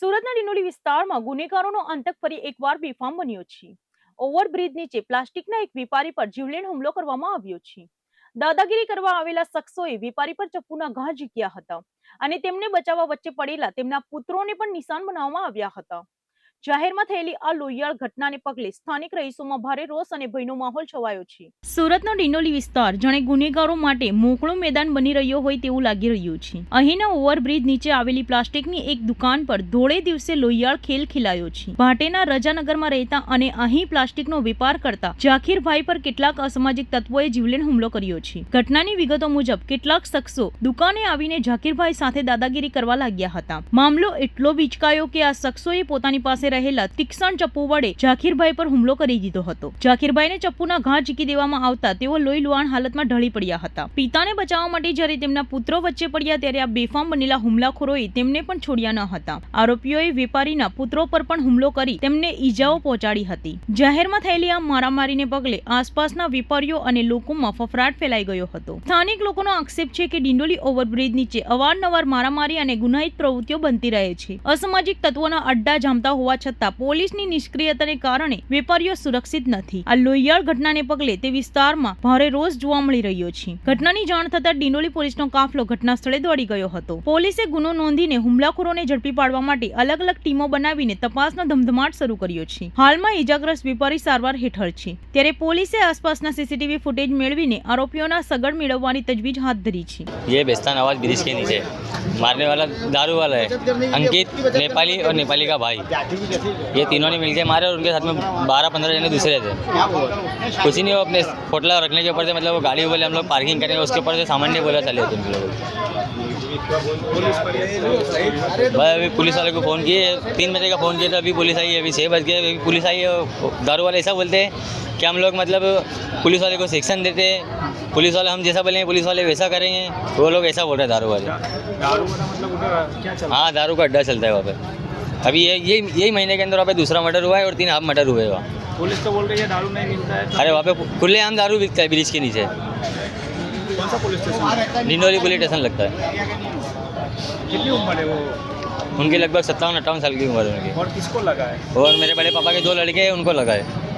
સુરતના ડિંડોલી વિસ્તારમાં ગુનેગારોનો આતંક ફરી એકવાર બેફામ બન્યો છે। ઓવરબ્રિજ નીચે પ્લાસ્ટિકના એક વેપારી પર જીવલેણ હુમલો કરવામાં આવ્યો છે। દાદાગીરી કરવા આવેલા શખ્સોએ વેપારી પર ચપ્પુના ઘા ઝીક્યા હતા અને તેમને બચાવવા વચ્ચે પડેલા તેમના પુત્રોને પણ નિશાન બનાવવામાં આવ્યા હતા। જાહેરમાં થયેલી આ લોહિયાળ ઘટનાને પગલે સ્થાનિક રહીશોમાં ભારે રોષ અને ભયનો માહોલ છવાયો છે। સુરતનો ડિંડોલી વિસ્તાર જાણે ગુનેગારો માટે મોકળું મેદાન બની રહ્યો હોય તેવું લાગી રહ્યું છે। અહીંના ઓવરબ્રિજ નીચે આવેલી પ્લાસ્ટિકની એક દુકાન પર ધોળે દિવસે લોહિયાળ ખેલ ખીલાયો છે। ભાટેના રજાનગરમાં રહેતા અને અહીં પ્લાસ્ટિકનો વેપાર કરતા ઝાકીરભાઈ પર કેટલાક અસામાજિક તત્વોએ જીવલેણ હુમલો કર્યો છે। ઘટનાની વિગતો મુજબ કેટલાક શખ્સો દુકાને આવીને ઝાકીરભાઈ સાથે દાદાગીરી કરવા લાગ્યા હતા। મામલો એટલો બીચકાયો કે આ શખ્સોએ પોતાની પાસે રહેલા તીક્ષ્ણ ચપ્પુ વડે ઝાકીરભાઈ પર હુમલો કરી દીધો હતો। ઝાકીરભાઈને ચપ્પુના ઘા ઝીકી દેવામાં આવતા તેઓ લોહી લુહાણ હાલતમાં ઢળી પડ્યા હતા। પિતાને બચાવવા માટે જ્યારે તેમના પુત્રો વચ્ચે પડ્યા ત્યારે આ બેફામ બનેલા હુમલાખોરોએ તેમને પણ છોડ્યા ન હતા। આરોપીઓએ વેપારીના પુત્રો પર પણ હુમલો કરી તેમને ઈજાઓ પહોંચાડી હતી। જાહેરમાં થયેલી આ મારામારીને પગલે આસપાસના વેપારીઓ અને લોકોમાં ફફડાટ ફેલાઈ ગયો હતો। સ્થાનિક લોકોનો આક્ષેપ છે કે ડિંડોલી ઓવરબ્રિજ નીચે અવારનવાર મારામારી અને ગુનાહિત પ્રવૃત્તિઓ બનતી રહે છે। અસામાજિક તત્વોના અડ્ડા જામતા હોવા છતાં પોલીસની નિષ્ક્રિયતાને કારણે વેપારીઓ સુરક્ષિત નથી। આ લોહિયાળ ઘટનાને પગલે તે વિસ્તારમાં ભારે રોષ જોવા મળી રહ્યો છે। ઘટનાની જાણ થતાં ડિંડોલી પોલીસનો કાફલો ઘટના સ્થળે દોડી ગયો હતો। પોલીસે ગુનો નોંધીને હુમલાખોરોને ઝડપી પાડવા માટે અલગ અલગ ટીમો બનાવીને તપાસનો ધમધમાટ શરૂ કર્યો છે। હાલમાં ઇજાગ્રસ્ત વેપારી સારવાર હેઠળ છે, ત્યારે પોલીસે આસપાસના સીસીટીવી ફૂટેજ મેળવીને આરોપીઓના સગડ મેળવવાની તજવીજ હાથ ધરી છે। ये बेस्तान आवाज ब्रिज के नीचे मारने वाला दारू वाला है अंकित, नेपाली और नेपाली का भाई। ये तीनों ने मिलकर मारे और उनके साथ में 12-15 जने दूसरे थे। कुछ नहीं, वो अपने पोटला रखने के ऊपर से मतलब वो गाड़ी बोले हम लोग पार्किंग करेंगे, उसके ऊपर से सामान नहीं बोला चले थे उन लोग। भाई अभी पुलिस वाले को फ़ोन किए, 3 बजे का फ़ोन किया था, अभी पुलिस आई है, अभी 6 बज गए, अभी पुलिस आई है। दारू वाले ऐसा बोलते हैं कि हम लोग मतलब पुलिस वाले को सेक्शन देते हैं, पुलिस वाले हम जैसा बोलेंगे पुलिस वाले वैसा करेंगे। वो लोग ऐसा बोल रहे हैं दारू वाले। दारू का मतलब उधर क्या चल रहा हाँ, दारू का अड्डा चलता है वहाँ पे। अभी यही महीने के अंदर वहाँ पे दूसरा मर्डर हुआ है और 3 हाफ मर्डर हुए वहाँ। है? पुलिस तो बोल रही है दारू नहीं मिलता है। अरे वहाँ पे खुलेआम दारू बिकता है ब्रिज के नीचे। कौन सा police station? Dindoli police station लगता है। कितनी उम्र है वो? उनकी लगभग 57-58 साल की उम्र है उनकी। और किसको लगा है? और मेरे बड़े पापा के 2 लड़के हैं, उनको लगा है।